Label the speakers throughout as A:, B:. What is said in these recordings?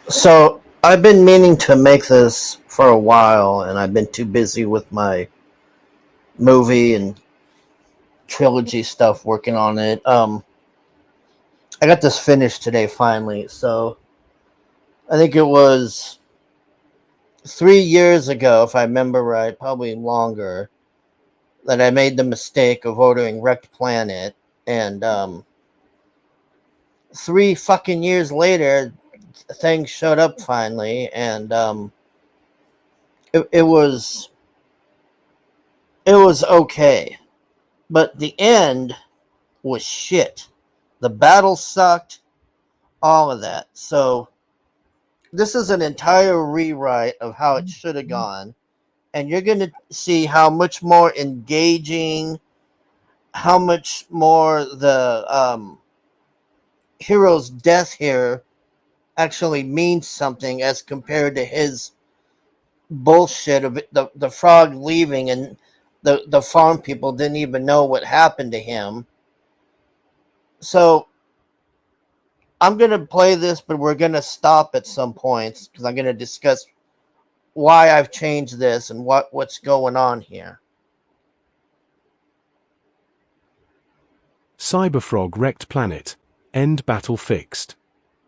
A: So I've been meaning to make this for a while, and I've been too busy with my movie and trilogy stuff working on it. I got this finished today finally. So I think it was 3 years ago, if I remember right, probably longer, that I made the mistake of ordering Wrecked Planet, and 3 fucking years later, things showed up finally, and it was okay, but the end was shit. The battle sucked, all of that. So this is an entire rewrite of how it should have gone, and you're going to see how much more engaging, how much more the hero's death here actually means something as compared to his bullshit of the frog leaving and the farm people didn't even know what happened to him. So I'm going to play this, but we're going to stop at some points because I'm going to discuss why I've changed this and what's going on here.
B: Cyberfrog Rekt Planet. End battle fixed.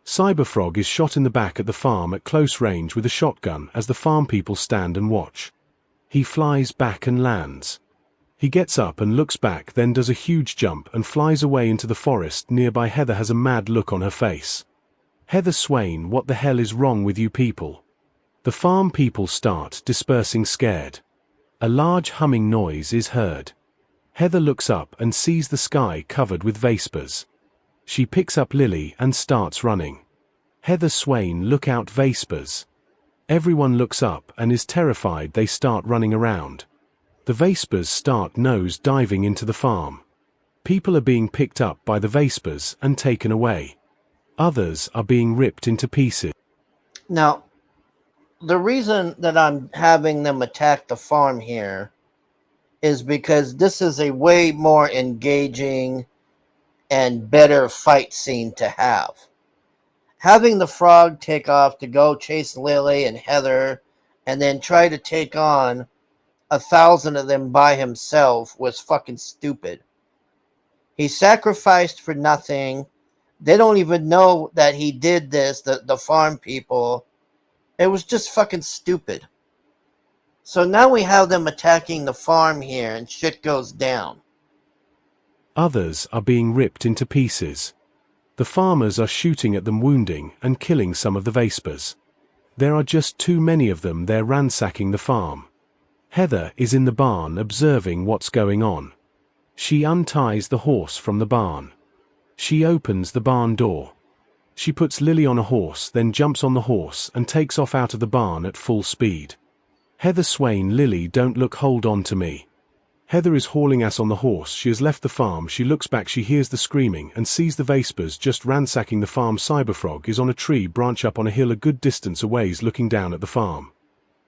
B: Cyberfrog is shot in the back at the farm at close range with a shotgun as the farm people stand and watch. He flies back and lands. He gets up and looks back, then does a huge jump and flies away into the forest. Nearby Heather has a mad look on her face. Heather Swain, what the hell is wrong with you people? The farm people start dispersing scared. A large humming noise is heard. Heather looks up and sees the sky covered with vapors. She picks up Lily and starts running. Heather Swain, look out, vapors. Everyone looks up and is terrified. They start running around. The vapors start nose diving into the farm. People are being picked up by the vapors and taken away. Others are being ripped into pieces.
A: Now, the reason that I'm having them attack the farm here is because this is a way more engaging and better fight scene to have. Having the frog take off to go chase Lily and Heather and then try to take on 1,000 of them by himself was fucking stupid. He sacrificed for nothing. They don't even know that he did this, the farm people. It was just fucking stupid. So now we have them attacking the farm here and shit goes down.
B: Others are being ripped into pieces. The farmers are shooting at them, wounding and killing some of the vapors. There are just too many of them. They're ransacking the farm. Heather is in the barn observing what's going on. She unties the horse from the barn. She opens the barn door. She puts Lily on a horse, then jumps on the horse and takes off out of the barn at full speed. Heather Swain, Lily, don't look, hold on to me. Heather is hauling ass on the horse. She has left the farm. She looks back. She hears the screaming and sees the vapors just ransacking the farm. Cyberfrog is on a tree branch up on a hill a good distance away, looking down at the farm.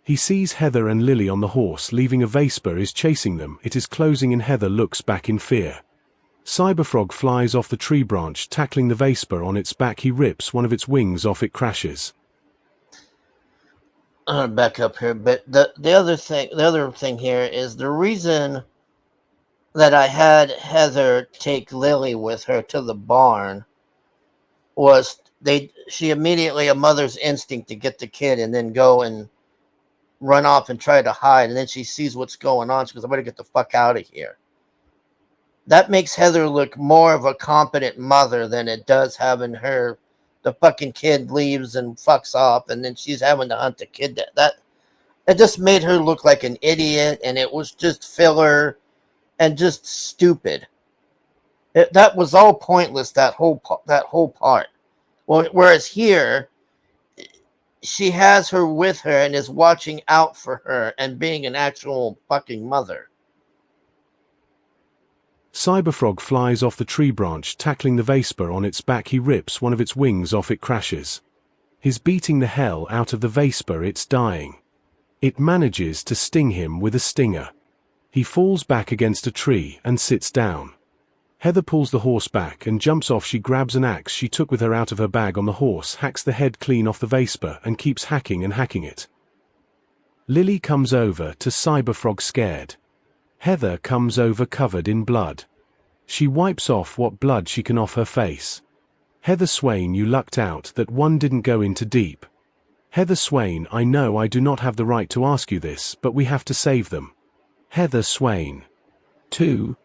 B: He sees Heather and Lily on the horse leaving. A vapor is chasing them. It is closing in. Heather looks back in fear. Cyberfrog flies off the tree branch, tackling the vapor on its back. He rips one of its wings off. It crashes.
A: I'm gonna back up here, but the other thing here is the reason that I had Heather take Lily with her to the barn was she immediately, a mother's instinct to get the kid and then go and run off and try to hide, and then she sees what's going on. She goes, I better get the fuck out of here. That makes Heather look more of a competent mother than it does having her, the fucking kid leaves and fucks off, and then she's having to hunt the kid. That it just made her look like an idiot, and it was just filler and just stupid. That was all pointless. That whole part. Well, whereas here, she has her with her and is watching out for her and being an actual fucking mother.
B: Cyberfrog flies off the tree branch, tackling the vapor on its back. He rips one of its wings off. It crashes. He's beating the hell out of the vapor. It's dying. It manages to sting him with a stinger. He falls back against a tree and sits down. Heather pulls the horse back and jumps off. She grabs an axe she took with her out of her bag on the horse, hacks the head clean off the Vespa, and keeps hacking and hacking it. Lily comes over to Cyberfrog scared. Heather comes over covered in blood. She wipes off what blood she can off her face. Heather Swain, you lucked out that one didn't go into deep. Heather Swain, I know I do not have the right to ask you this, but we have to save them. Heather Swain. 2.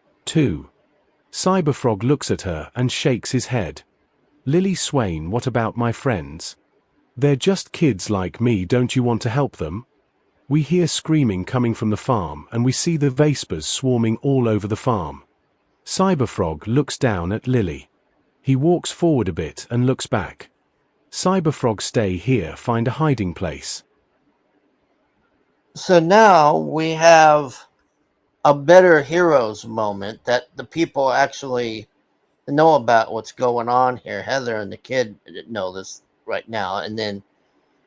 B: Cyberfrog looks at her and shakes his head. Lily Swain, what about my friends? They're just kids like me, don't you want to help them? We hear screaming coming from the farm and we see the Vespas swarming all over the farm. Cyberfrog looks down at Lily. He walks forward a bit and looks back. Cyberfrog, stay here, find a hiding place.
A: So now we have a better heroes moment that the people actually know about what's going on here. Heather and the kid know this right now, and then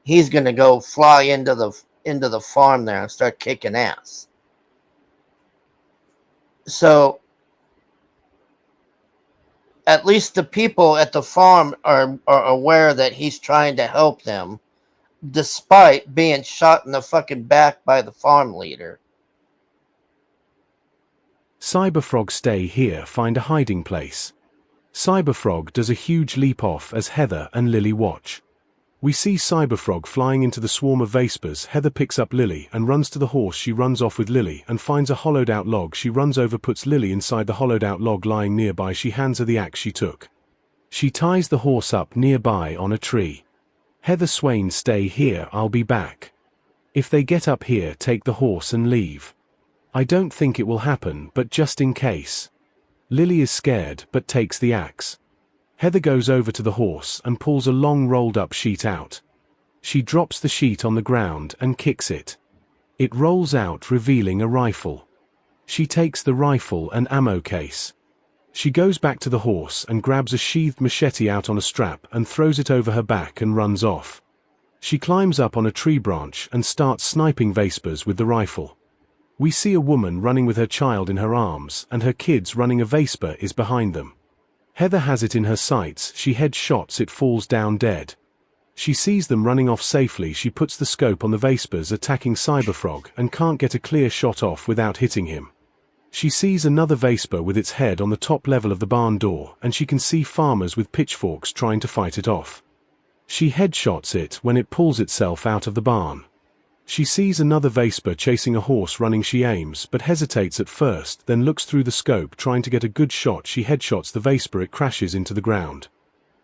A: he's going to go fly into the farm there and start kicking ass. So at least the people at the farm are aware that he's trying to help them, despite being shot in the fucking back by the farm leader.
B: Cyberfrog, stay here, find a hiding place. Cyberfrog does a huge leap off as Heather and Lily watch. We see Cyberfrog flying into the swarm of Vespas. Heather picks up Lily and runs to the horse. She runs off with Lily and finds a hollowed out log. She runs over, puts Lily inside the hollowed out log lying nearby. She hands her the axe she took. She ties the horse up nearby on a tree. Heather Swain, stay here, I'll be back. If they get up here, take the horse and leave. I don't think it will happen, but just in case. Lily is scared but takes the axe. Heather goes over to the horse and pulls a long rolled up sheet out. She drops the sheet on the ground and kicks it. It rolls out, revealing a rifle. She takes the rifle and ammo case. She goes back to the horse and grabs a sheathed machete out on a strap and throws it over her back and runs off. She climbs up on a tree branch and starts sniping Vespas with the rifle. We see a woman running with her child in her arms, and her kids running. A Vespa is behind them. Heather has it in her sights. She headshots it, falls down dead. She sees them running off safely. She puts the scope on the Vespas attacking Cyberfrog and can't get a clear shot off without hitting him. She sees another Vespa with its head on the top level of the barn door, and she can see farmers with pitchforks trying to fight it off. She headshots it when it pulls itself out of the barn. She sees another Vespa chasing a horse running. She aims but hesitates at first, then looks through the scope trying to get a good shot. She headshots the Vespa. It crashes into the ground.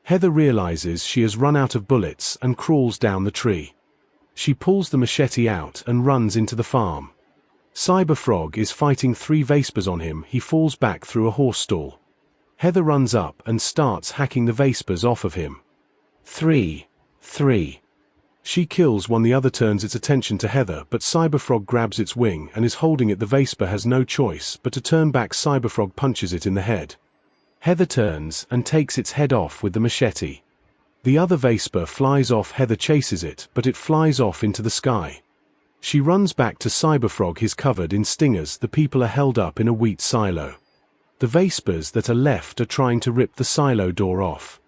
B: Heather realizes she has run out of bullets and crawls down the tree. She pulls the machete out and runs into the farm. Cyberfrog is fighting 3 Vespas on him. He falls back through a horse stall. Heather runs up and starts hacking the Vespas off of him. 3. She kills one. The other turns its attention to Heather, but Cyberfrog grabs its wing and is holding it. The Vespa has no choice but to turn back. Cyberfrog punches it in the head. Heather turns and takes its head off with the machete. The other Vespa flies off. Heather chases it, but it flies off into the sky. She runs back to Cyberfrog. He's covered in stingers. The people are held up in a wheat silo. The Vespas that are left are trying to rip the silo door off.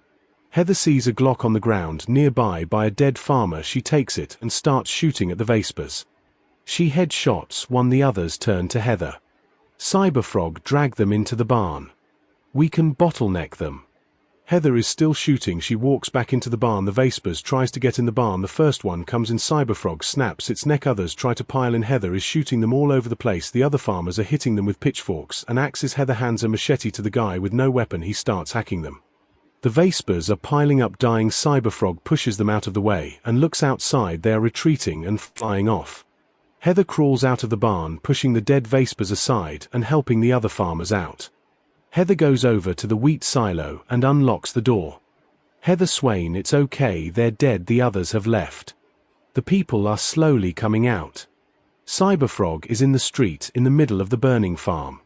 B: Heather sees a Glock on the ground nearby by a dead farmer. She takes it and starts shooting at the Vespas. She headshots one. The others turn to Heather. Cyberfrog drag them into the barn. We can bottleneck them. Heather is still shooting. She walks back into the barn. The Vespas tries to get in the barn. The first one comes in. Cyberfrog snaps its neck. Others try to pile in. Heather is shooting them all over the place. The other farmers are hitting them with pitchforks and axes. Heather hands a machete to the guy with no weapon. He starts hacking them. The Vespas are piling up, dying. Cyberfrog pushes them out of the way and looks outside. They are retreating and flying off. Heather crawls out of the barn, pushing the dead Vespas aside and helping the other farmers out. Heather goes over to the wheat silo and unlocks the door. Heather Swain, it's okay, they're dead. The others have left. The people are slowly coming out. Cyberfrog is in the street in the middle of the burning farm.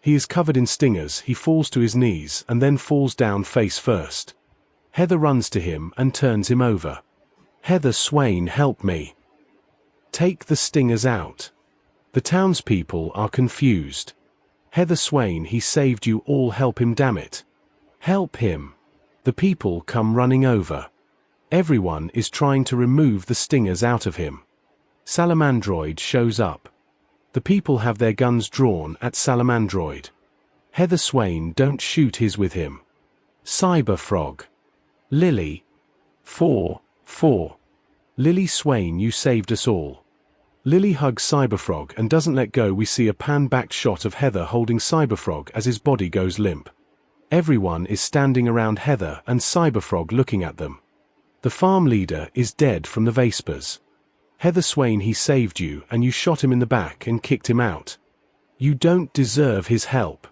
B: He is covered in stingers. He falls to his knees and then falls down face first. Heather runs to him and turns him over. Heather Swain, help me. Take the stingers out. The townspeople are confused. Heather Swain, he saved you all, help him, damn it. Help him. The people come running over. Everyone is trying to remove the stingers out of him. Salamandroid shows up. The people have their guns drawn at Salamandroid. Heather Swain, don't shoot his with him. Cyberfrog. Lily. 4. Lily Swain, you saved us all. Lily hugs Cyberfrog and doesn't let go. We see a pan-backed shot of Heather holding Cyberfrog as his body goes limp. Everyone is standing around Heather and Cyberfrog looking at them. The farm leader is dead from the Vespers. Heather Swain, he saved you and you shot him in the back and kicked him out. You don't deserve his help.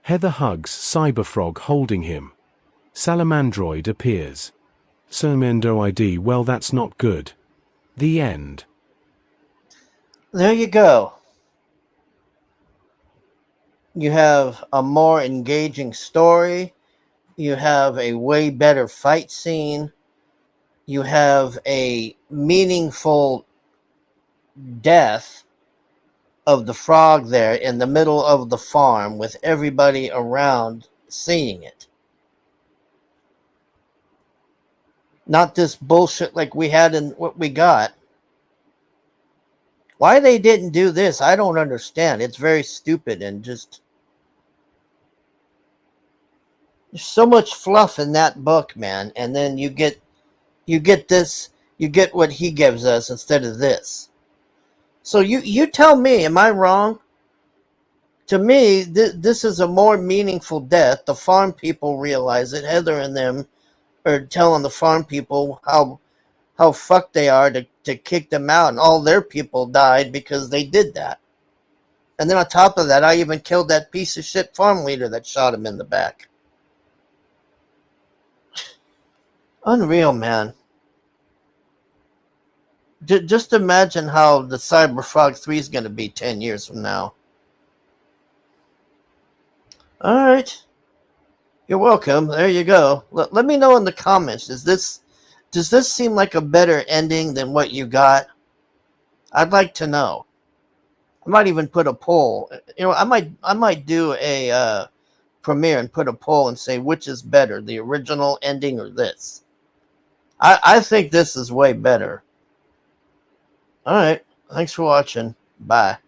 B: Heather hugs Cyberfrog holding him. Salamandroid appears. Salamandroid, well, that's not good. The end.
A: There you go. You have a more engaging story. You have a way better fight scene. You have a meaningful death of the frog there in the middle of the farm with everybody around seeing it. Not this bullshit like we had in what we got. Why they didn't do this, I don't understand. It's very stupid and just... There's so much fluff in that book, man. And then you get this, you get what he gives us instead of this. So you tell me, am I wrong? To me, this is a more meaningful death. The farm people realize it. Heather and them are telling the farm people how fucked they are to kick them out, and all their people died because they did that. And then on top of that, I even killed that piece of shit farm leader that shot him in the back. Unreal, man. Just imagine how the Cyberfrog 3 is going to be 10 years from now. All right. You're welcome. There you go. Let me know in the comments. Does this seem like a better ending than what you got? I'd like to know. I might even put a poll. You know, I might do a premiere and put a poll and say which is better, the original ending or this. I think this is way better. All right. Thanks for watching. Bye.